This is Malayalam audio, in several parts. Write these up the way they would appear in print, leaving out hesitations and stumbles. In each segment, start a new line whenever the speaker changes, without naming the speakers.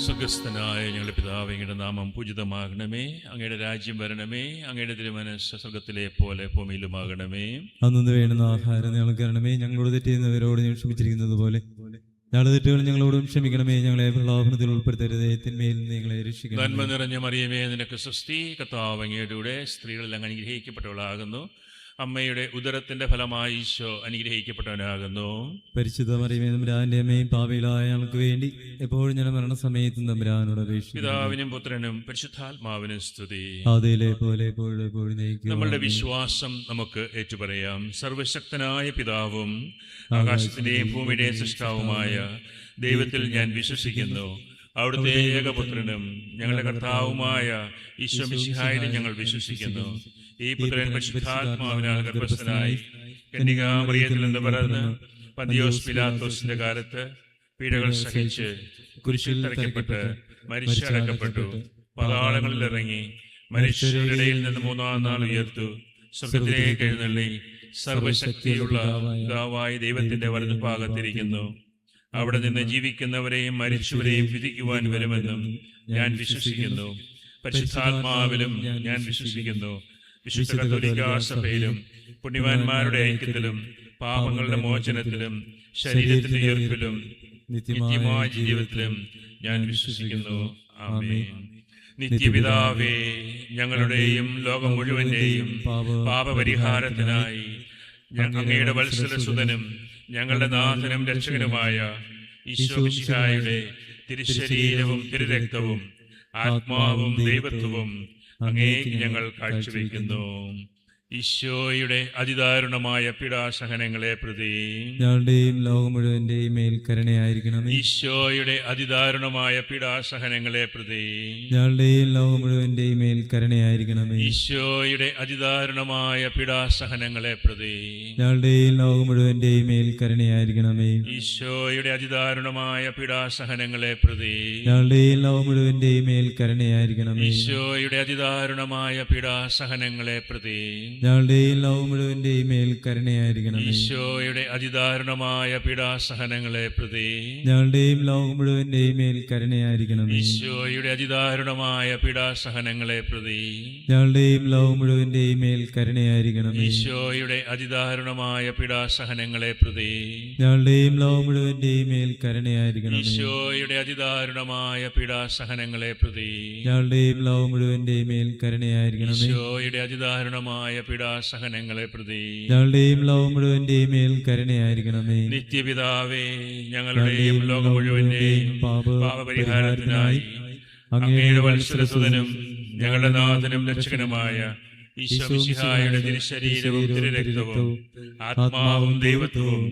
സ്വർഗസ്ഥനായ ഞങ്ങളുടെ പിതാവേ, അങ്ങയുടെ നാമം പൂജിതമാകണമേ. അങ്ങയുടെ രാജ്യം വരണമേ. അങ്ങയുടെ തിരുമനസ്സ് സ്വർഗത്തിലെ പോലെ ഭൂമിയിലുമാകണമേ.
അന്നു വേണ്ടുന്ന ആഹാരം ഞങ്ങൾക്ക് തരണമേ. ഞങ്ങളോട് തെറ്റ് ചെയ്യുന്നവരോട് ഞങ്ങൾ ക്ഷമിച്ചിരിക്കുന്നത് പോലെ ഞങ്ങളുടെ തെറ്റുകൾ ഞങ്ങളോടും ക്ഷമിക്കണമേ. ഞങ്ങളെ പ്രലോഭനത്തിൽ ഉൾപ്പെടുത്തരുതേ, തിന്മയിൽ ഞങ്ങളെ രക്ഷിക്കണമേ.
നന്മ നിറഞ്ഞ മറിയമേ, നിനക്ക് സ്വസ്തി. കർത്താവ് അങ്ങയുടെ കൂടെ സ്ത്രീകളിൽ അങ്ങ് അനുഗ്രഹിക്കപ്പെട്ടവളാകുന്നു. അമ്മയുടെ ഉദരത്തിന്റെ ഫലമായി ഈശോ അനുഗ്രഹിക്കപ്പെട്ടവനാകുന്നു.
പരിശുദ്ധ മറിയമേ, തമ്പുരാന്റെ അമ്മയും പാപികളായ ഞങ്ങൾക്ക് വേണ്ടി എപ്പോഴും ഞങ്ങളുടെ മരണസമയത്തും തമ്പുരാനോട് അപേക്ഷിക്കുന്നു.
പിതാവിനും പുത്രനും പരിശുദ്ധാത്മാവിനും സ്തുതി.
ആദിയിലെ പോലെ എപ്പോഴും നയിക്കും.
നമ്മളുടെ വിശ്വാസം നമുക്ക് ഏറ്റുപറയാം. സർവശക്തനായ പിതാവും ആകാശത്തിന്റെയും ഭൂമിയുടെയും സൃഷ്ടാവുമായ ദൈവത്തിൽ ഞാൻ വിശ്വസിക്കുന്നു. അവിടുത്തെ ഏകപുത്രനും ഞങ്ങളുടെ കർത്താവുമായ ഈശോ മിശിഹായിലും ഞങ്ങൾ വിശ്വസിക്കുന്നു. ഈ പുത്രൻ പരിശുദ്ധാത്മാവിനാൽ ഗർഭസ്ഥനായി കന്യകാമറിയത്തിൽ നിന്ന് പിറന്ന് പന്തിയോസ് പിലാത്തോസിന്റെ കാലത്ത് പീഡകൾ സഹിച്ച് കുരിശിൽ തറയ്ക്കപ്പെട്ട് മരിച്ചടക്കപ്പെട്ടു. പാതാളങ്ങളിൽ ഇറങ്ങി മനുഷ്യരുടെ ഇടയിൽ നിന്ന് മൂന്നാം നാൾ ഉയർത്തു. സ്വർഗ്ഗത്തിലേക്ക് എഴുന്നള്ളി സർവശക്തിയുള്ള പിതാവായ ദൈവത്തിന്റെ വലതുഭാഗത്തിരിക്കുന്നു. അവിടെ നിന്ന് ജീവിക്കുന്നവരെയും മരിച്ചവരെയും വിധിക്കുവാൻ വരുമെന്നും ഞാൻ വിശ്വസിക്കുന്നു. പരിശുദ്ധാത്മാവിലും ഞാൻ വിശ്വസിക്കുന്നു. വിശുദ്ധ കത്തോലിക്കാ സഭയിലും പുണ്യവാന്മാരുടെ ഐക്യത്തിലും പാപങ്ങളുടെ മോചനത്തിലും ശരീരത്തിന്റെ ഉയർപ്പിലും നിത്യമായ ജീവിതത്തിലും ഞാൻ വിശ്വസിക്കുന്നു. ആമേൻ. നിത്യപിതാവേ, ഞങ്ങളുടെയും ലോകം മുഴുവന്റെയും പാപപരിഹാരത്തിനായി അങ്ങയുടെ വത്സലസുതനും ഞങ്ങളുടെ നാഥനും രക്ഷകനുമായ ഈശോ മിശിഹായുടെ തിരുശരീരവും തിരുരക്തവും ആത്മാവും ദൈവത്വവും അങ്ങേക്ക് ഞങ്ങൾ കാഴ്ചവെക്കുന്നു. ഈശോയുടെ അതിദാരുണമായ പീഡാസഹനങ്ങളെ പ്രതി
ഞങ്ങളുടെയും ലോകം മുഴുവന്റെയും മേൽ കരുണയായിരിക്കണമേ.
ഈശോയുടെ അതിദാരുണമായ പീഡാസഹനങ്ങളെ പ്രതി
ഞങ്ങളുടെയും ലോകം മുഴുവന്റെയും മേൽ കരുണയായിരിക്കണമേ.
ഈശോയുടെ അതിദാരുണമായ പീഡാസഹനങ്ങളെ പ്രതി
ഞങ്ങളുടെയും ലോകം മുഴുവന്റെയും മേൽ കരുണയായിരിക്കണമേ.
ഈശോയുടെ അതിദാരുണമായ പീഡാസഹനങ്ങളെ പ്രതി
ഞങ്ങളുടെയും ലോകം മുഴുവന്റെയും മേൽ കരുണയായിരിക്കണമേ.
ഈശോയുടെ അതിദാരുണമായ പീഡാസഹനങ്ങളെ പ്രതി
ഞങ്ങളുടെയും ലോകം മുഴുവന്റെയും മേൽ കരുണയായിരിക്കണമേ.
ഈശോയുടെ അതിദാരുണമായ പീഡാസഹനങ്ങളെ പ്രതി
ഞങ്ങളുടെയും ലോകം മുഴുവന്റെയും മേൽ കരുണയായിരിക്കണമേ.
ഈശോയുടെ അതിദാരുണമായ പീഡാസഹനങ്ങളെ പ്രതി
ഞങ്ങളുടെയും ലോകം മുഴുവന്റെയും മേൽ കരുണയായിരിക്കണമേ.
ഈശോയുടെ അതിദാരുണമായ പീഡാസഹനങ്ങളെ പ്രതി
ഞങ്ങളുടെയും ലോകം മുഴുവന്റെയും മേൽ കരുണയായിരിക്കണമേ.
ഈശോയുടെ അതിദാരുണമായ പീഡാസഹനങ്ങളെ പ്രതി
ഞങ്ങളുടെയും ലോകം മുഴുവന്റെയും മേൽ കരുണയായിരിക്കണമേ.
ഈശോയുടെ അതിദാരുണമായ പീഡാസഹനങ്ങളെ പ്രതി
ഞങ്ങളുടെയും ലോകം മുഴുവന്റെയും മേൽ കരുണയായിരിക്കണമേ.
നിത്യപിതാവേ, ഞങ്ങളുടെയും ലോകം മുഴുവന്റെയും പാപപരിഹാരത്തിനായി അങ്ങയുടെ വത്സലസുതനും ഞങ്ങളുടെ നാഥനും രക്ഷകനുമായ ഈശോ മിശിഹായുടെ തിരുശരീരവും തിരുരക്തവും ആത്മാവും ദൈവത്വവും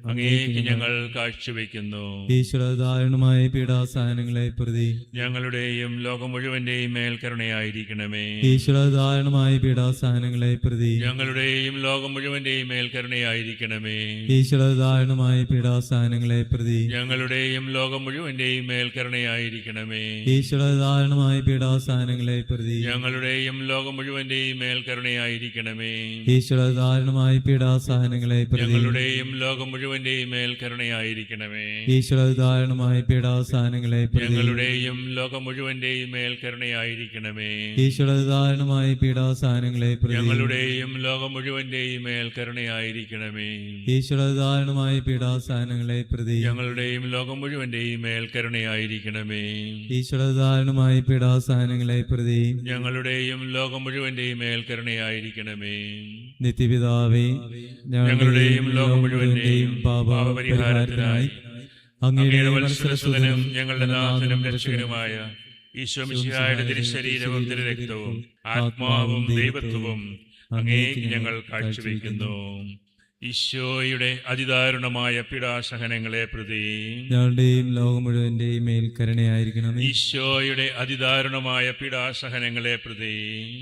അങ്ങേക്ക് ഞങ്ങൾ കാഴ്ചവെക്കുന്നു.
ഈശ്വരദാരുണമായ പീഡാസഹനങ്ങളെ പ്രതി
ഞങ്ങളുടെയും ലോകം മുഴുവന്റെയും മേൽ കരുണയായിരിക്കണമേ.
ഈശ്വരദാരുണമായ പീഡാസഹനങ്ങളെ പ്രതി
ഞങ്ങളുടെയും ലോകം മുഴുവന്റെയും മേൽ കരുണയായിരിക്കണമേ.
ഈശ്വരദാരുണമായ പീഡാസഹനങ്ങളെ പ്രതി
ഞങ്ങളുടെയും ലോകം മുഴുവന്റെയും മേൽ കരുണയായിരിക്കണമേ.
ഈശ്വരദാരുണമായ പീഡാസഹനങ്ങളെ പ്രതി
ഞങ്ങളുടെയും ലോകം മുഴുവന്റെയും മേൽ കരുണയായിരിക്കണമേ.
ഈശ്വരദാരുണമായ പീഡാസഹനങ്ങളെ പ്രതി
ഞങ്ങളുടെയും ലോകം മുഴുവന്റെയും മേൽ കരുണയായിരിക്കണമേ.
ഈശ്വരദാരുണമായ പീഡാസഹനങ്ങളെ പ്രതി
ഞങ്ങളുടെയും ലോകം മുഴുവന്റെയും മേൽ കരുണയായിരിക്കണമേ.
ഈശ്വരദാരുണമായ പീഡാസഹനങ്ങളെ പ്രതി
ഞങ്ങളുടെയും ലോകം മുഴുവന്റെയും മേൽ കരുണയായിരിക്കണമേ.
ഈശ്വരദാരുണമായ പീഡാസഹനങ്ങളെ പ്രതി
ഞങ്ങളുടെയും ലോകം മുഴുവന്റെയും മേൽ കരുണയായിരിക്കണമേ.
ഈശ്വരദാരുണമായ പീഡാസഹനങ്ങളെ പ്രതി
ഞങ്ങളുടെയും ലോകം മുഴുവന്റെയും മേൽ കരുണയായിരിക്കണമേ.
നിത്യപിതാവേ,
ഞങ്ങളുടെയും ലോകം മുഴുവന്റെയും പാപപരിഹാരത്തിനായി അങ്ങയുടെ വത്സലസുതനും ഞങ്ങളുടെ നാഥനും രക്ഷകനുമായ ഈശോ മിശിഹായുടെ തിരുശരീരവും തിരുരക്തവും ആത്മാവും ദൈവത്വവും അങ്ങേക്ക് ഞങ്ങൾ കാഴ്ചവെക്കുന്നു. ഈശോയുടെ അതിദാരുണമായ പീഡാസഹനങ്ങളെ പ്രതി
ഞങ്ങളുടെയും ലോകം മുഴുവന്റെയും മേൽ കരുണയായിരിക്കണമേ.
ഈശോയുടെ അതിദാരുണമായ പീഡാസഹനങ്ങളെ പ്രതി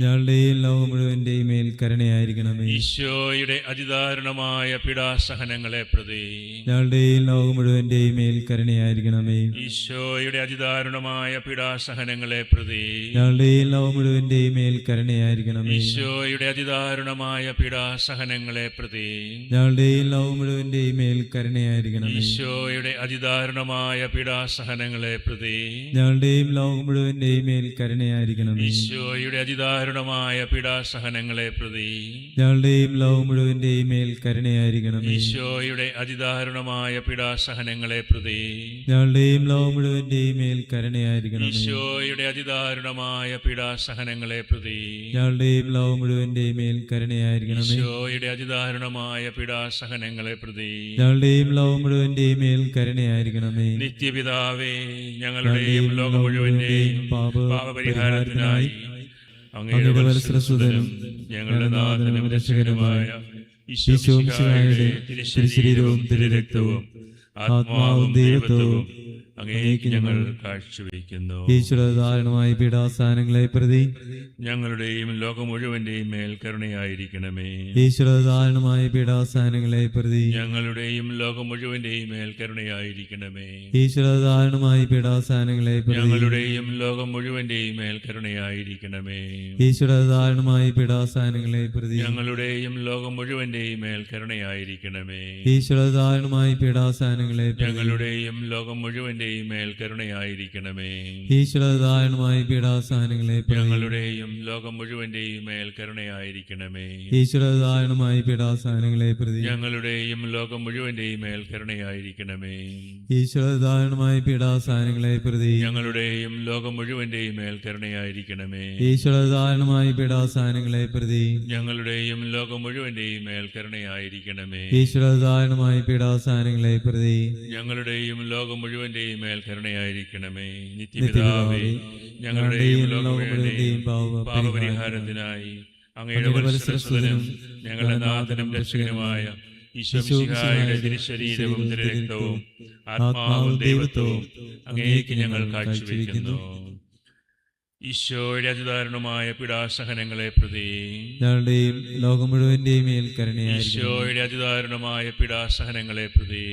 ഞങ്ങളുടെയും ലോകം മുഴുവന്റെയും മേൽ കരുണയായിരിക്കണമേ.
ഈശോയുടെ അതിദാരുണമായ പീഡാസഹനങ്ങളെ പ്രതി
ഞങ്ങളുടെയും ലോകം മുഴുവന്റെയും മേൽ കരുണയായിരിക്കണമേ.
ഈശോയുടെ അതിദാരുണമായ പീഡാസഹനങ്ങളെ പ്രതി
ഞങ്ങളുടെയും ലോകം മുഴുവന്റെയും മേൽ കരുണയായിരിക്കണമേ.
ഈശോയുടെ അതിദാരുണമായ പീഡാസഹനങ്ങളെ പ്രതി
ഞങ്ങളുടെയും ലോകം മുഴുവന്റെയും മേൽ കരുണയായിരിക്കണമേ.
ഈശോയുടെ അതിദാരുണമായ പീഡാസഹനങ്ങളെ പ്രതി
ഞങ്ങളുടെയും ലോകം മുഴുവന്റെയും മേൽ കരുണയായിരിക്കണമേ.
ഈശോയുടെ അതിദാരുണമായ പീഡാസഹനങ്ങളെ പ്രതി
ഞങ്ങളുടെയും ലോകം മുഴുവന്റെയും മേൽ കരുണയായിരിക്കണമേ.
ഈശോയുടെ അതിദാരുണമായ പീഡാസഹനങ്ങളെ പ്രതി
ഞങ്ങളുടെയും ലോകം മുഴുവന്റെയും മേൽ കരുണയായിരിക്കണമേ.
ഈശോയുടെ അതിദാരുണമായ പീഡാസഹനങ്ങളെ പ്രതി
ഞങ്ങളുടെയും ലോകം മുഴുവന്റെയും മേൽ കരുണയായിരിക്കണമേ.
ഈശോയുടെ അതിദാരുണമായ പീഡാസഹനങ്ങളെ പ്രതി
ഞങ്ങളുടെയും ലോകം മുഴുവന്റെയും മേൽ കരുണയായിരിക്കണമേ.
നിത്യപിതാവേ, ഞങ്ങളുടെയും ലോകം മുഴുവന്റെയും പാപപരിഹാരത്തിനായി അങ്ങയുടെ വത്സലസുതനും ഞങ്ങളുടെ നാഥനും രക്ഷകനുമായ ഈശോ മിശിഹായുടെ തിരുശരീരവും തിരുരക്തവും ആത്മാവും ദൈവത്വവും അങ്ങേക്ക് ഞങ്ങൾ കാഴ്ചവെക്കുന്നു.
ഈശ്വര ധാരണമായ പീഡാസഹനങ്ങളെ പ്രതി
ഞങ്ങളുടെയും ലോകം മുഴുവന്റെയും മേൽ കരുണയായിരിക്കണമേ.
ഈശ്വര ധാരണമായ പീഡാസഹനങ്ങളെ പ്രതി
ഞങ്ങളുടെയും ലോകം മുഴുവന്റെയും മേൽ കരുണയായിരിക്കണമേ.
ഈശ്വര ധാരണമായ പീഡാസഹനങ്ങളെ പ്രതി
ഞങ്ങളുടെയും ലോകം മുഴുവന്റെയും മേൽ കരുണയായിരിക്കണമേ.
ഈശ്വര ധാരണമായ പീഡാസഹനങ്ങളെ പ്രതി
ഞങ്ങളുടെയും ലോകം മുഴുവന്റെയും മേൽ കരുണയായിരിക്കണമേ.
ഈശ്വര ധാരണമായ പീഡാസഹനങ്ങളെ പ്രതി
ഞങ്ങളുടെയും ലോകം മുഴുവന്റെയും മേൽ കരുണയായിരിക്കണമേ.
ഈശ്വര ധാരണമായ പീഡാസഹനങ്ങളെ പ്രതി
ഞങ്ങളുടെയും ലോകം മുഴുവന്റെയും മേൽ കരുണയായിരിക്കണമേ.
ഈശ്വര ധാരണമായ പീഡാസഹനങ്ങളെ പ്രതി
ഞങ്ങളുടെയും ലോകം മുഴുവന്റെയും മേൽ കരുണയായിരിക്കണമേ.
ഈശ്വര ധാരണമായ പീഡാസഹനങ്ങളെ പ്രതി
ഞങ്ങളുടെയും ലോകം മുഴുവന്റെയും മേൽ കരുണയായിരിക്കണമേ.
ഈശ്വര ധാരണമായ പീഡാസഹനങ്ങളെ പ്രതി
ഞങ്ങളുടെയും ലോകം മുഴുവന്റെയും മേൽ കരുണയായിരിക്കണമേ.
ഈശ്വര ധാരണമായ പീഡാസഹനങ്ങളെ പ്രതി
ഞങ്ങളുടെയും ലോകം മുഴുവന്റെയും മേൽ കരുണയായിരിക്കണമേ. നിത്യപിതാവേ, ഞങ്ങളുടെയും ലോകം മുഴുവന്റെയും പാപപരിഹാരത്തിനായി അങ്ങയുടെ വത്സലസുതനും ഞങ്ങളുടെ നാഥനും രക്ഷകനുമായ ഈശോ മിശിഹായുടെ തിരുശരീരവും തിരുരക്തവും ആത്മാവും ദൈവത്വവും അങ്ങേക്ക് ഞങ്ങൾ കാഴ്ചവെക്കുന്നു. ഈശോയുടെ അതിദാരുണമായ പീഡാസഹനങ്ങളെ പ്രതി
ഞങ്ങളുടെയും ലോകം മുഴുവന്റെയും മേൽ കരുണയായിരിക്കണമേ.
ഈശോയുടെ അതിദാരുണമായ പീഡാസഹനങ്ങളെ പ്രതി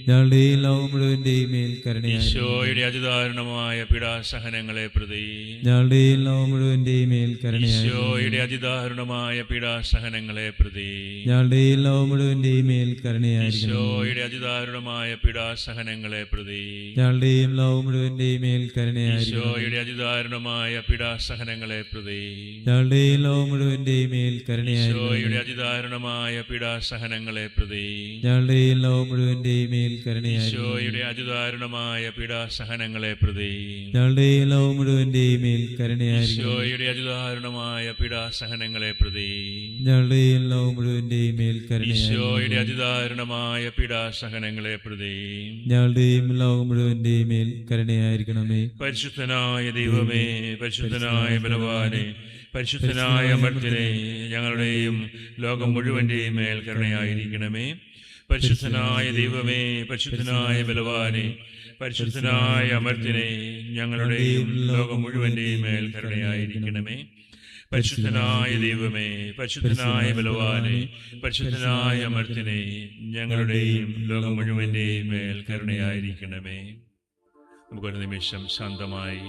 ഞങ്ങളുടെയും ലോകം മുഴുവന്റെയും മേൽ കരുണയായിരിക്കണമേ.
ഈശോയുടെ അതിദാരുണമായ പീഡാസഹനങ്ങളെ പ്രതി
ഞങ്ങളുടെയും ലോകം മുഴുവന്റെയും മേൽ കരുണയായിരിക്കണമേ.
ഈശോയുടെ അതിദാരുണമായ പീഡാസഹനങ്ങളെ പ്രതി
ഞങ്ങളുടെയും ലോകം മുഴുവന്റെയും മേൽ കരുണയായിരിക്കണമേ.
ഈശോയുടെ അതിദാരുണമായ പീഡാസഹനങ്ങളെ പ്രതി
ഞങ്ങളുടെയും ലോകം മുഴുവന്റെയും മേൽ കരുണയായിരിക്കണമേ.
ഈശോയുടെ അതിദാരുണമായ പീഡാസഹനങ്ങളെ പ്രതി
ഞങ്ങളുടെയും ലോകം മുഴുവന്റെയും മേൽ കരുണയായിരിക്കണമേ.
ഈശോയുടെ അതിദാരുണമായ പീഡാസഹനങ്ങളെ പ്രതി
ഞങ്ങളുടെയും ലോകം മുഴുവന്റെയും മേൽ കരുണയായിരിക്കണമേ.
ഈശോയുടെ അതിദാരുണമായ പീഡാസഹനങ്ങളെ പ്രതി
ഞങ്ങളുടെയും ലോകം മുഴുവന്റെയും മേൽ കരുണയായിരിക്കണമേ.
ഈശോയുടെ അതിദാരുണമായ പീഡാസഹനങ്ങളെ പ്രതി
ഞങ്ങളുടെയും ലോകം മുഴുവന്റെയും മേൽ
ഈശോയുടെ
കരുണയായിരിക്കണമേ.
അതിദാരുണമായ പീഡാസഹനങ്ങളെ പ്രതി
ഞങ്ങളുടെയും ലോകം മുഴുവന്റെയും മേൽ കരുണയായിരിക്കണമേ.
പരിശുദ്ധനായ ദൈവമേ, പരിശുദ്ധനായ ബലവാനെ, പരിശുദ്ധനായ അമർത്യനെ, ഞങ്ങളുടെയും ലോകം മുഴുവന്റെയും മേൽ കരുണയായിരിക്കണമേ. പരിശുദ്ധനായ ദൈവമേ, പരിശുദ്ധനായ ബലവാനെ, പരിശുദ്ധനായ അമർത്യനെ, ഞങ്ങളുടെയും ലോകം മുഴുവന്റെയും മേൽ കരുണയായിരിക്കണമേ. പരിശുദ്ധനായ ദൈവമേ, പരിശുദ്ധനായ ബലവാനെ, പരിശുദ്ധനായ അമർത്യനെ, ഞങ്ങളുടെയും ലോകം മുഴുവന്റെയും മേൽ കരുണയായിരിക്കണമേ. നമുക്കൊരു നിമിഷം ശാന്തമായി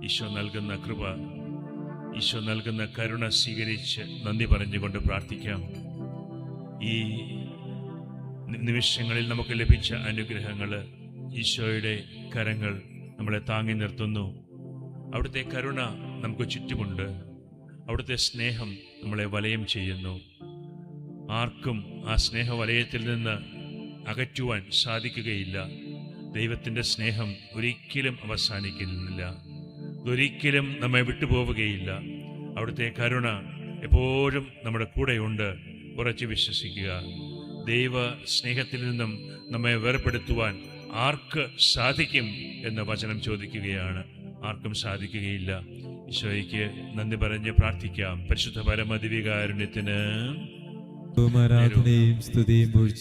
ഈശോ നൽകുന്ന കൃപ, ഈശോ നൽകുന്ന കരുണ സ്വീകരിച്ച് നന്ദി പറഞ്ഞുകൊണ്ട് പ്രാർത്ഥിക്കാം. ഈ നിമിഷങ്ങളിൽ നമുക്ക് ലഭിച്ച അനുഗ്രഹങ്ങൾ, ഈശോയുടെ കരങ്ങൾ നമ്മളെ താങ്ങി നിർത്തുന്നു. അവിടുത്തെ കരുണ നമുക്ക് ചുറ്റുമുണ്ട്. അവിടുത്തെ സ്നേഹം നമ്മളെ വലയം ചെയ്യുന്നു. ആർക്കും ആ സ്നേഹവലയത്തിൽ നിന്ന് അകറ്റുവാൻ സാധിക്കുകയില്ല. ദൈവത്തിൻ്റെ സ്നേഹം ഒരിക്കലും അവസാനിക്കുന്നില്ല. ഒരിക്കലും നമ്മെ വിട്ടുപോവുകയില്ല. അവിടുത്തെ കരുണ എപ്പോഴും നമ്മുടെ കൂടെയുണ്ട്. ഉറച്ചു വിശ്വസിക്കുക. ദൈവ സ്നേഹത്തിൽ നിന്നും നമ്മെ വേർപെടുത്തുവാൻ ആർക്ക് സാധിക്കും എന്ന വചനം ചോദിക്കുകയാണ്. ആർക്കും സാധിക്കുകയില്ല. ഈശോയ്ക്ക് നന്ദി പറഞ്ഞ് പ്രാർത്ഥിക്കാം. പരിശുദ്ധ പരമദിവ്യകാരുണ്യത്തിന്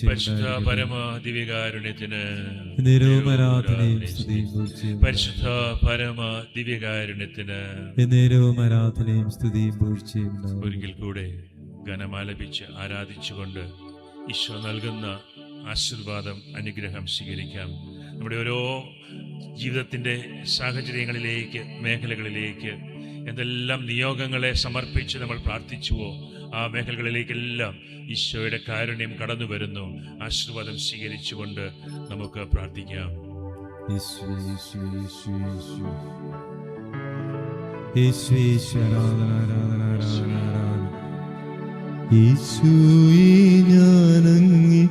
പരിശുദ്ധ പരമദിവ്യകാരുണ്യത്തിന് പരിശുദ്ധ പരമദിവ്യകാരുണ്യത്തിന് ഒരിക്കൽ കൂടെ ഗാനമാലപിച്ച് ആരാധിച്ചുകൊണ്ട് ഈശോ നൽകുന്ന ആശീർവാദം, അനുഗ്രഹം സ്വീകരിക്കാം. നമ്മുടെ ഓരോ ജീവിതത്തിൻ്റെ സാഹചര്യങ്ങളിലേക്ക്, മേഖലകളിലേക്ക് എന്തെല്ലാം നിയോഗങ്ങളെ സമർപ്പിച്ച് നമ്മൾ പ്രാർത്ഥിച്ചുവോ ആ മേഖലകളിലേക്കെല്ലാം ഈശോയുടെ കാരുണ്യം കടന്നു വരുന്നു. ആശീർവാദം സ്വീകരിച്ചുകൊണ്ട് നമുക്ക് പ്രാർത്ഥിക്കാം.
യേശുവേ, യേശുവേ, യേശുവേ, യേശുവേ. യേശുവേ, യേശുവേ, ആരാധന, ആരാധന, ആരാധന, ആരാധന. യേശുവേ, ഞാനങ്ങേ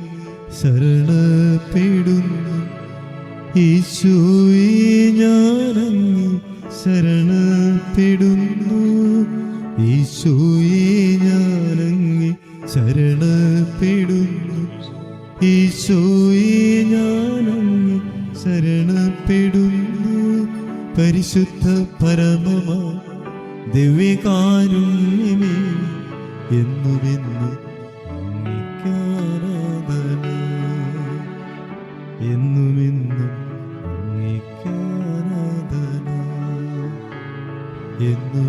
ശരണപ്പെടുന്നു. യേശുവേ, ഞാനങ്ങേ ശരണപ്പെടുന്നു. യേശുവേ, ഞാനങ്ങേ ശരണപ്പെടുന്നു. യേശുവേ, ഞാനങ്ങേ ശരണപ്പെടുന്നു. പരിശുദ്ധ പരമമാ ദിവ്യകാരുണ്യമേ, എന്നുമെന്നും അങ്ങേക്കാരാധന, എന്നുമെന്നും അങ്ങേക്കാരാധന, എന്നും